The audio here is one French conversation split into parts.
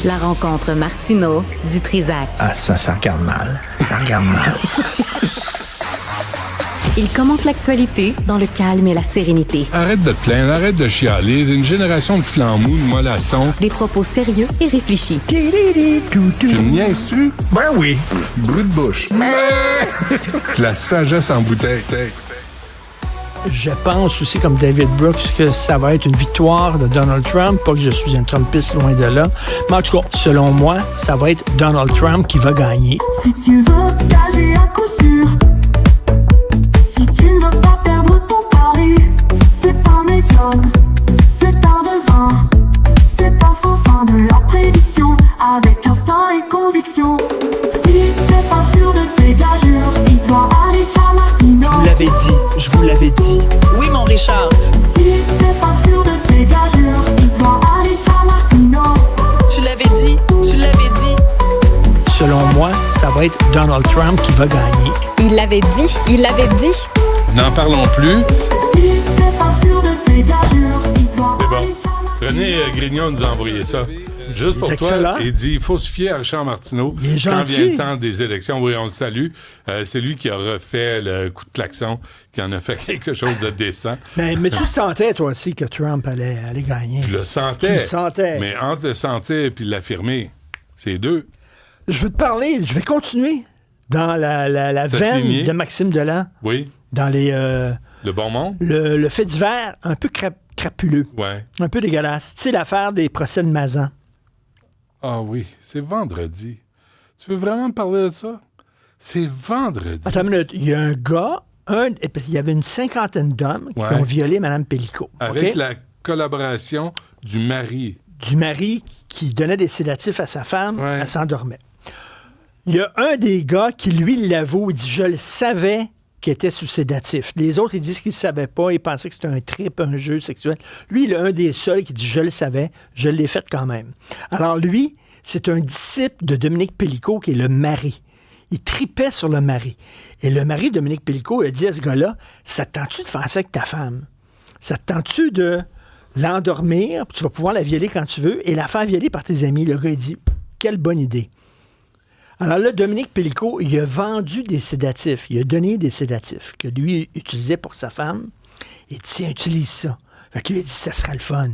La rencontre Martineau du Trizac. Ah, ça regarde mal. Ça regarde mal. Il commente l'actualité dans le calme et la sérénité. Arrête de te plaindre, arrête de chialer. Une génération de flambous, de mollassons. Des propos sérieux et réfléchis. Tu me niaises-tu? Ben oui. Brut de bouche. La sagesse en bouteille. Je pense aussi, comme David Brooks, que ça va être une victoire de Donald Trump. Pas que je suis un Trumpiste, loin de là. Mais en tout cas, selon moi, ça va être Donald Trump qui va gagner. Si tu veux gager à coup sûr, si tu ne veux pas perdre ton pari, c'est un médium, c'est un devin, c'est un faux fin de la prédiction, avec instinct et conviction. Si t'es pas sûr de tes gageurs, fie-toi à Richard Martineau. Je vous l'avais dit. Oui, mon Richard. Si t'es pas sûr de tes gageurs, fie-toi à Richard Martineau. Tu l'avais dit. Selon moi, ça va être Donald Trump qui va gagner. Il l'avait dit. N'en parlons plus. Si t'es pas sûr de tes gageurs, fie-toi C'est à bon. Richard Martineau. René Grignon nous a envoyé ça. Juste pour excellent. toi, il dit il faut se fier à Richard Martineau Il est quand gentil. vient le temps des élections. Oui, on le salue. C'est lui qui a refait le coup de klaxon, qui en a fait quelque chose de décent. Mais tu sentais, toi aussi, que Trump allait gagner. Je le sentais. Tu le sentais. Mais entre le sentir et l'affirmer, c'est deux. Je veux te parler, je vais continuer dans la Cette veine lignée. de Maxime Delan, Oui. dans Le bon monde? le fait divers un peu crapuleux, Ouais. un peu dégueulasse. Tu sais, l'affaire des procès de Mazan. Ah oui, c'est vendredi. Tu veux vraiment me parler de ça? C'est vendredi. Attends une minute, il y a un gars, il y avait une cinquantaine d'hommes qui Ouais. ont violé Mme Pellicot. Avec OK? la collaboration du mari. Du mari qui donnait des sédatifs à sa femme, Ouais. elle s'endormait. Il y a un des gars qui, lui, l'avoue, il dit « Je le savais qu'il était sous sédatif ». Les autres, ils disent qu'ils ne savaient pas, ils pensaient que c'était un trip, un jeu sexuel. Lui, il est un des seuls qui dit « Je le savais, je l'ai fait quand même ». Alors lui, c'est un disciple de Dominique Pellicot qui est le mari. Il tripait sur le mari. Et le mari, Dominique Pellicot, a dit à ce gars-là « Ça te tente-tu de faire ça avec ta femme? Ça te tente-tu de l'endormir, puis tu vas pouvoir la violer quand tu veux, et la faire violer par tes amis? » Le gars, il dit « Quelle bonne idée. » Alors là, Dominique Pellicot, il a vendu des sédatifs. Il a donné des sédatifs que lui utilisait pour sa femme. Il dit, tiens, utilise ça. Fait que lui, il dit, ça sera le fun.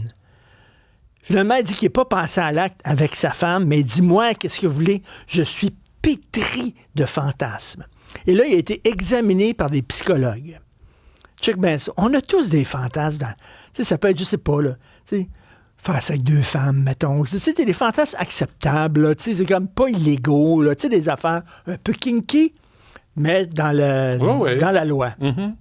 Finalement, il dit qu'il n'est pas passé à l'acte avec sa femme, mais il dit, moi, qu'est-ce que vous voulez? Je suis pétri de fantasmes. Et là, il a été examiné par des psychologues. Check bien ça. On a tous des fantasmes. Tu sais, ça peut être, je sais pas, là, tu sais, faire ça avec deux femmes, mettons. Tu sais, des fantasmes acceptables, là. Tu sais, c'est comme pas illégaux, là. Tu sais, des affaires un peu kinky, mais dans la loi. Mhm.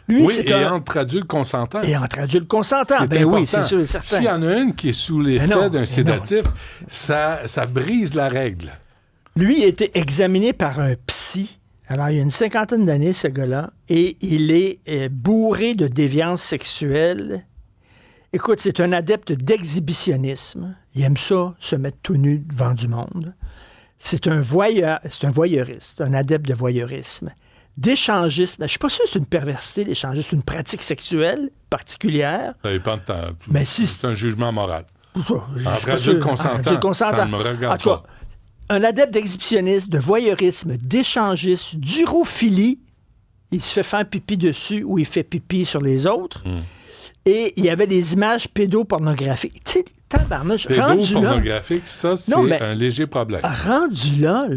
Lui, Oui, c'est et un... entre adultes consentants. Et entre adultes consentants. C'est Ben oui, important. c'est sûr et certain. S'il y en a une qui est sous Mais non, l'effet d'un mais sédatif, ça brise la règle. Lui a été examiné par un psy. Alors, il y a une cinquantaine d'années, ce gars-là, et il est bourré de déviance sexuelle. Écoute, c'est un adepte d'exhibitionnisme. Il aime ça, se mettre tout nu devant du monde. C'est un voyeuriste, un adepte de voyeurisme. D'échangisme. Je ne suis pas sûr que c'est une perversité, l'échangisme. C'est une pratique sexuelle particulière. Ça dépend de ta... Mais si- C'est un jugement moral. Entre adultes consentants, ça ne me regarde En tout cas, un adepte d'exhibitionnisme, de voyeurisme, d'échangisme, d'urophilie. Il se fait faire pipi dessus ou il fait pipi sur les autres. Et il y avait des images pédopornographiques. Tu sais, tabarnouche, rendu là, Pédopornographique, ça, c'est Non, mais- un léger problème. rendu là,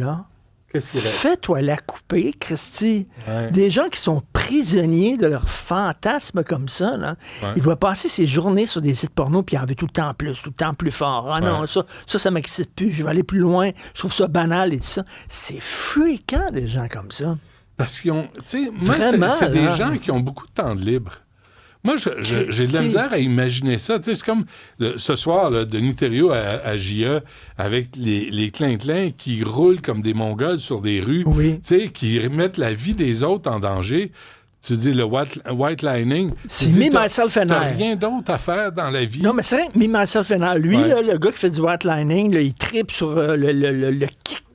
Qu'est-ce qu'il y a? fais-toi la couper, Christy. Ouais. Des gens qui sont prisonniers de leurs fantasmes comme ça, là, Ouais. il doit passer ses journées sur des sites porno puis il en veut tout le temps plus fort. Ah non, Ouais. ça m'excite plus. Je vais aller plus loin. Je trouve ça banal et tout ça. C'est fréquent, des gens comme ça. Parce qu'ils ont... Tu sais, moi, Vraiment, c'est des là. gens qui ont beaucoup de temps de libre. Moi, j'ai de la misère à imaginer ça. Tu sais, c'est comme ce soir, là, Denis Thériault à JE, avec les clins-clins qui roulent comme des Mongols sur des rues, Oui. tu sais, qui mettent la vie des autres en danger. Tu dis le white lining. C'est tu dis, me, myself and t'as I. rien d'autre à faire dans la vie. Non, mais c'est vrai que Me, Myself and I, lui, Ouais. là, le gars qui fait du white lining, là, il tripe sur le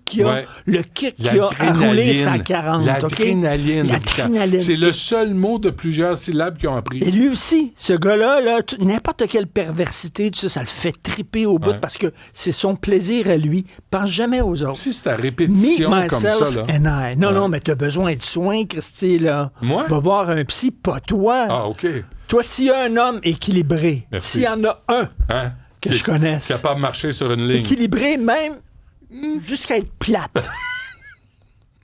qu'il a, le kick qu'il a à rouler sa 40. L'adrénaline. L'adrénaline. C'est le seul mot de plusieurs syllabes qu'ils ont appris. Et lui aussi, ce gars-là, là, n'importe quelle perversité, tout ça, ça le fait triper au bout parce que c'est son plaisir à lui. Pense jamais aux autres. Si c'est à répétition Me, comme myself ça, là. and I. Non, mais t'as besoin de soins, Christy, là. Moi? Va voir un psy, pas toi. Ah, OK. Toi, s'il y a un homme équilibré, Merci. s'il y en a un Hein? que je connaisse, Capable de marcher sur une ligne. équilibré même jusqu'à être plate.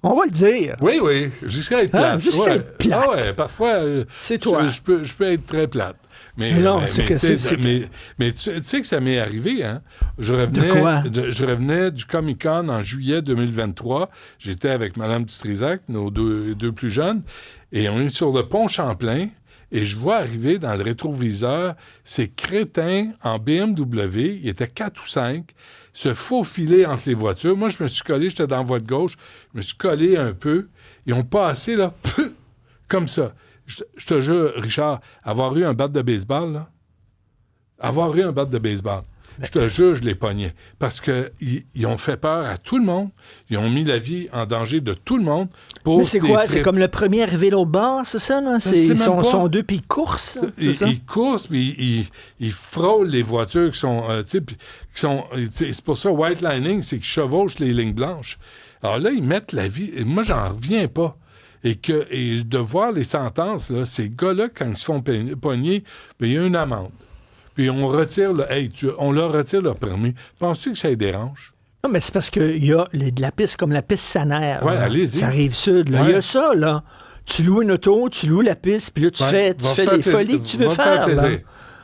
On va le dire. Oui, jusqu'à être plate. jusqu'à être plate. Ah ouais, parfois, C'est toi. Je peux être très plate. Mais non, c'est que tu sais, c'est... mais tu sais que ça m'est arrivé, hein? Je revenais du Comic-Con en juillet 2023. J'étais avec Mme Dutrisac, nos deux plus jeunes, et on est sur le pont Champlain, et je vois arriver dans le rétroviseur ces crétins en BMW, il était 4 ou 5, se faufiler entre les voitures. Moi, je me suis collé, j'étais dans la voie de gauche, je me suis collé un peu, ils ont passé, là, comme ça. Je te jure, Richard, avoir eu un bat de baseball, là, je te jure, je les pognais. Parce qu'ils ont fait peur à tout le monde. Ils ont mis la vie en danger de tout le monde. Mais c'est quoi? C'est comme le premier arrivé l'autre bord, c'est ça? Là? Ils sont deux, puis ils coursent. Ils coursent, puis ils frôlent les voitures qui sont... c'est pour ça, white lining, c'est qu'ils chevauchent les lignes blanches. Alors là, ils mettent la vie... Moi, j'en reviens pas. Et de voir les sentences, là, ces gars-là, quand ils se font pogner, il y a une amende. Puis on on leur retire leur permis. Penses-tu que ça les dérange? Non, mais c'est parce qu'il y a de la piste comme la piste Sanaire. Oui, allez-y. Ça arrive sud. Il y a ça, là. Tu loues une auto, tu loues la piste, puis là, tu fais les folies que tu veux faire.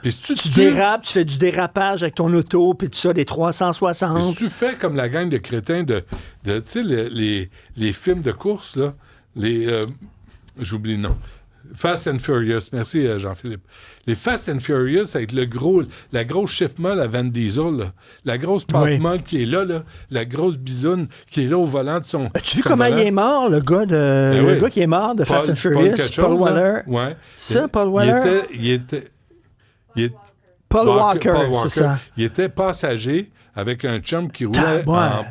Puis si tu dérapes, tu fais du dérapage avec ton auto, puis tout ça, des 360. Puis si tu fais comme la gang de crétins tu sais, les films de course, là, j'oublie le nom. Fast and Furious. Merci, Jean-Philippe. Les Fast and Furious, avec la grosse chiffre molle à Van Diesel, là, la grosse pâte molle qui est là, la grosse bisoune qui est là au volant de son... As-tu vu comment il est mort, le gars qui est mort de Fast and Furious? Paul Waller. Oui. Ça, Paul Waller? Paul Walker, c'est ça. Il était passager avec un chum qui roulait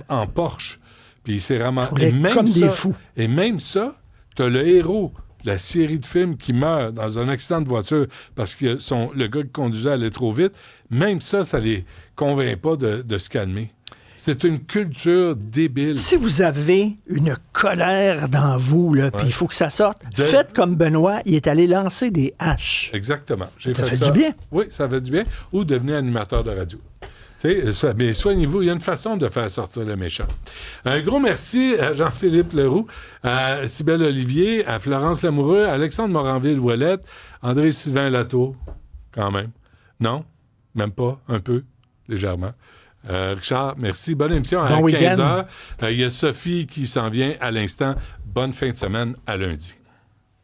en Porsche. Puis il s'est ramassé. Des fous. Et même ça, t'as le héros de la série de films qui meurt dans un accident de voiture parce que le gars qui conduisait allait trop vite. Même ça les convainc pas de se calmer. C'est une culture débile. Si vous avez une colère dans vous, puis il faut que ça sorte, faites comme Benoît, il est allé lancer des haches. Exactement. Ça fait du bien. Oui, ça fait du bien. Ou devenir animateur de radio. Mais soignez-vous, il y a une façon de faire sortir le méchant. Un gros merci à Jean-Philippe Leroux, à Cybèle Olivier, à Florence Lamoureux, à Alexandre Moranville-Ouellette, André-Sylvain Latour, quand même. Non? Même pas? Un peu? Légèrement. Richard, merci. Bonne émission à 15h. Il y a Sophie qui s'en vient à l'instant. Bonne fin de semaine à lundi.